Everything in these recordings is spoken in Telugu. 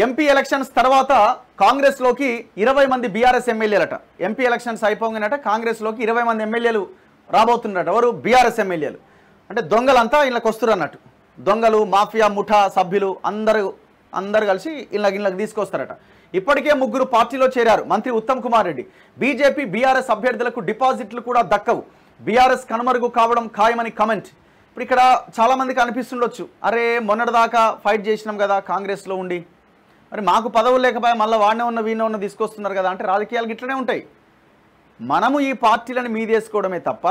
ఎంపీ ఎలక్షన్స్ తర్వాత కాంగ్రెస్లోకి 20 మంది బీఆర్ఎస్ ఎమ్మెల్యేలట. ఎంపీ ఎలక్షన్స్ అయిపోగానట కాంగ్రెస్లోకి 20 మంది ఎమ్మెల్యేలు రాబోతున్నారట. ఎవరు? బీఆర్ఎస్ ఎమ్మెల్యేలు. అంటే దొంగలంతా ఇళ్ళకి వస్తున్నారు అన్నట్టు. దొంగలు, మాఫియా, ముఠా సభ్యులు అందరూ కలిసి ఇళ్ళకి తీసుకొస్తారట. ఇప్పటికే 3 పార్టీలో చేరారు. మంత్రి ఉత్తమ్ కుమార్ రెడ్డి. బీజేపీ బీఆర్ఎస్ అభ్యర్థులకు డిపాజిట్లు కూడా దక్కవు, బీఆర్ఎస్ కనుమరుగు కావడం ఖాయమని కమెంట్. ఇప్పుడు ఇక్కడ చాలామందికి అనిపిస్తుండొచ్చు, అరే మొన్నటిదాకా ఫైట్ చేసినాం కదా కాంగ్రెస్లో ఉండి, మరి మాకు పదవులు లేకపోయా మళ్ళీ వాడినే ఉన్న వీనే ఉన్న తీసుకొస్తున్నారు కదా. అంటే రాజకీయాలు ఇట్లనే ఉంటాయి. మనము ఈ పార్టీలను మీదేసుకోవడమే తప్ప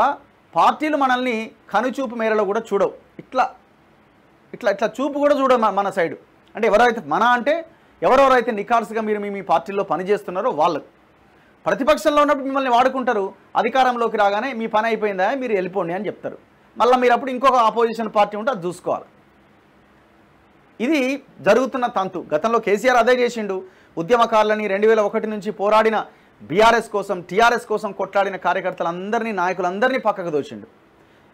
పార్టీలు మనల్ని కనుచూపు మేరలో కూడా చూడవు. ఇట్లా ఇట్లా ఇట్లా చూపు కూడా చూడవు మన సైడు. అంటే ఎవరెవరైతే నిఖార్సుగా మీరు మీ పార్టీల్లో పనిచేస్తున్నారో వాళ్ళకు. ప్రతిపక్షంలో ఉన్నప్పుడు మిమ్మల్ని వాడుకుంటారు, అధికారంలోకి రాగానే మీ పని అయిపోయిందా మీరు వెళ్ళిపోండి అని చెప్తారు. మళ్ళీ మీరు అప్పుడు ఇంకొక ఆపోజిషన్ పార్టీ ఉంటే అది చూసుకోవాలి. ఇది జరుగుతున్న తంతు. గతంలో కేసీఆర్ అదే చేసిండు. ఉద్యమకారులని 2001 నుంచి పోరాడిన బీఆర్ఎస్ కోసం, టీఆర్ఎస్ కోసం కొట్లాడిన కార్యకర్తలందరినీ, నాయకులందరినీ పక్కకు దోచిండు.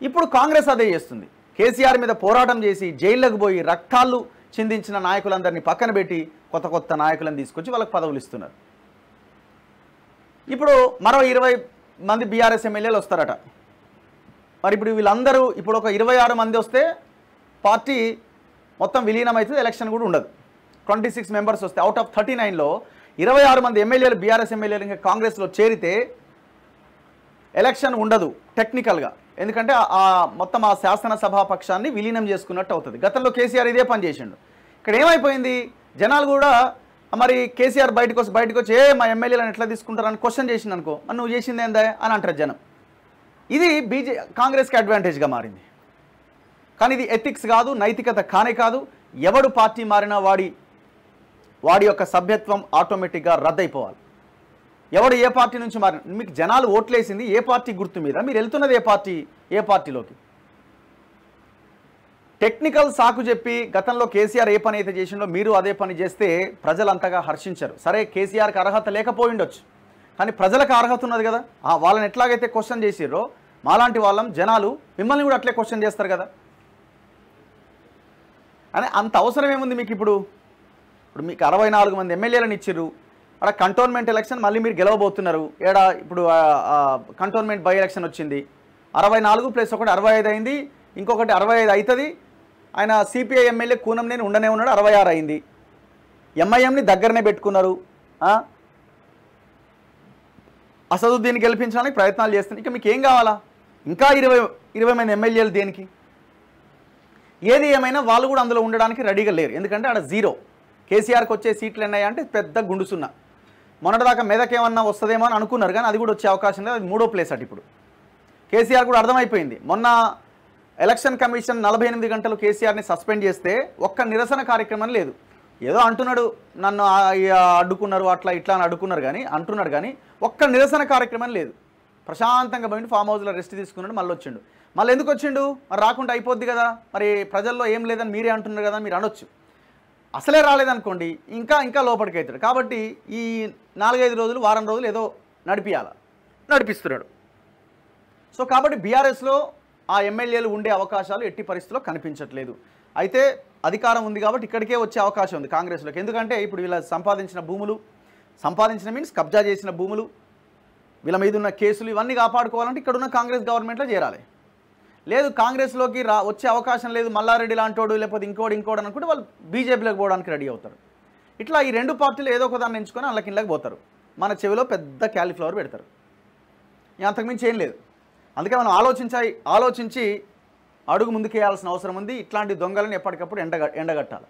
ఇప్పుడు కాంగ్రెస్ అదే చేస్తుంది. కేసీఆర్ మీద పోరాటం చేసి జైళ్ళకు పోయి రక్తాలు చిందించిన నాయకులందరినీ పక్కన పెట్టి కొత్త నాయకులను తీసుకొచ్చి వాళ్ళకి పదవులు ఇస్తున్నారు. ఇప్పుడు మరో 20 మంది బీఆర్ఎస్ ఎమ్మెల్యేలు వస్తారట. మరి ఇప్పుడు వీళ్ళందరూ ఇప్పుడు ఒక 26 మంది వస్తే పార్టీ మొత్తం విలీనం అవుతుంది, ఎలక్షన్ కూడా ఉండదు. 26 మెంబర్స్ వస్తే అవుట్ ఆఫ్ 39లో 26 మంది ఎమ్మెల్యేలు బీఆర్ఎస్ ఎమ్మెల్యేలు ఇంకా కాంగ్రెస్లో చేరితే ఎలక్షన్ ఉండదు టెక్నికల్గా. ఎందుకంటే మొత్తం ఆ శాసనసభా పక్షాన్ని విలీనం చేసుకున్నట్టు అవుతుంది. గతంలో కేసీఆర్ ఇదే పని చేసిండు. ఇక్కడ ఏమైపోయింది, జనాలు కూడా మరి కేసీఆర్ బయటకు వచ్చి మా ఎమ్మెల్యేలను ఎట్లా తీసుకుంటారని క్వశ్చన్ చేసింది అనుకో, మరి నువ్వు చేసింది ఏందా అని అంటారు జనం. ఇది కాంగ్రెస్కి అడ్వాంటేజ్గా మారింది. కానీ ఇది ఎథిక్స్ కాదు, నైతికత కాదు. ఎవడు పార్టీ మారినా వాడి యొక్క సభ్యత్వం ఆటోమేటిక్గా రద్దయిపోవాలి. ఎవడు ఏ పార్టీ నుంచి మారిన, మీకు జనాలు ఓట్లేసింది ఏ పార్టీ గుర్తు మీద, మీరు వెళ్తున్నది ఏ పార్టీలోకి. టెక్నికల్ సాకు చెప్పి గతంలో కేసీఆర్ ఏ పని అయితే చేసిండో మీరు అదే పని చేస్తే ప్రజలు అంతగా హర్షించరు. సరే కేసీఆర్కి అర్హత లేకపోయి ఉండొచ్చు, కానీ ప్రజలకు అర్హత ఉన్నది కదా. వాళ్ళని ఎట్లాగైతే క్వశ్చన్ చేసిర్రో మాలాంటి వాళ్ళం జనాలు మిమ్మల్ని కూడా అట్లే క్వశ్చన్ చేస్తారు కదా. అని అంత అవసరం ఏముంది మీకు? ఇప్పుడు మీకు 64 మంది ఎమ్మెల్యేలను ఇచ్చిర్రు. అక్కడ కంటోన్మెంట్ ఎలక్షన్ మళ్ళీ మీరు గెలవబోతున్నారు. ఇప్పుడు కంటోన్మెంట్ బై ఎలక్షన్ వచ్చింది. 64 + 1 65 అయింది, ఇంకొకటి 65 అవుతుంది. ఆయన సిపిఐ ఎమ్మెల్యే కూనంనేని ఉండనే ఉన్నాడు, 66 అయింది. ఎంఐఎంని దగ్గరనే పెట్టుకున్నారు. అసదుద్దీన్ని గెలిపించడానికి ప్రయత్నాలు చేస్తున్నారు. ఇక మీకు ఏం కావాలా? ఇంకా 20 మంది ఎమ్మెల్యేలు దేనికి? ఏది ఏమైనా వాళ్ళు కూడా అందులో ఉండడానికి రెడీగా లేరు. ఎందుకంటే అక్కడ 0. కేసీఆర్కి వచ్చే సీట్లు ఎన్నాయంటే పెద్ద గుండుసున్నా. మొన్నటిదాకా మెదకేమన్నా వస్తుందేమో అని అనుకున్నారు, కానీ అది కూడా వచ్చే అవకాశం లేదు. అది 3వ ప్లేస్ అటు. ఇప్పుడు కేసీఆర్ కూడా అర్థమైపోయింది. మొన్న ఎలక్షన్ కమిషన్ 48 గంటలు కేసీఆర్ని సస్పెండ్ చేస్తే ఒక్క నిరసన కార్యక్రమం లేదు. ఏదో అంటున్నాడు, నన్ను అడ్డుకున్నారు అట్లా ఇట్లా అని అంటున్నాడు కానీ ఒక్క నిరసన కార్యక్రమం లేదు. ప్రశాంతంగా పోయిండు, ఫామ్ హౌస్లో రెస్ట్ తీసుకున్నాడు, మళ్ళీ వచ్చిండు. మళ్ళీ ఎందుకు వచ్చిండు? మరి రాకుండా అయిపోద్ది కదా, మరి ప్రజల్లో ఏం లేదని మీరే అంటున్నారు కదా మీరు అనొచ్చు. అసలే రాలేదనుకోండి ఇంకా లోపలికి అవుతాడు. కాబట్టి ఈ 4-5 రోజులు, వారం రోజులు ఏదో నడిపిస్తున్నాడు. సో కాబట్టి బీఆర్ఎస్లో ఆ ఎమ్మెల్యేలు ఉండే అవకాశాలు ఎట్టి పరిస్థితుల్లో కనిపించట్లేదు. అయితే అధికారం ఉంది కాబట్టి ఇక్కడికే వచ్చే అవకాశం ఉంది కాంగ్రెస్లోకి. ఎందుకంటే ఇప్పుడు వీళ్ళ సంపాదించిన మీన్స్ కబ్జా చేసిన భూములు, వీళ్ళ మీద ఉన్న కేసులు ఇవన్నీ కాపాడుకోవాలంటే ఇక్కడున్న కాంగ్రెస్ గవర్నమెంట్లో చేరాలి. లేదు కాంగ్రెస్లోకి వచ్చే అవకాశం లేదు, మల్లారెడ్డి లాంటోడు లేకపోతే ఇంకోటి అనుకుంటే వాళ్ళు బీజేపీలోకి పోవడానికి రెడీ అవుతారు. ఇట్లా ఈ 2 పార్టీలు ఏదో ఒక దాన్ని ఎంచుకొని అల్లకిళ్ళకి పోతారు. మన చెవిలో పెద్ద క్యాలీఫ్లవర్ పెడతారు. అంతకుమించి ఏం లేదు. అందుకే మనం ఆలోచించి అడుగు ముందుకేయాల్సిన అవసరం ఉంది. ఇట్లాంటి దొంగలను ఎప్పటికప్పుడు ఎండగట్టాలి.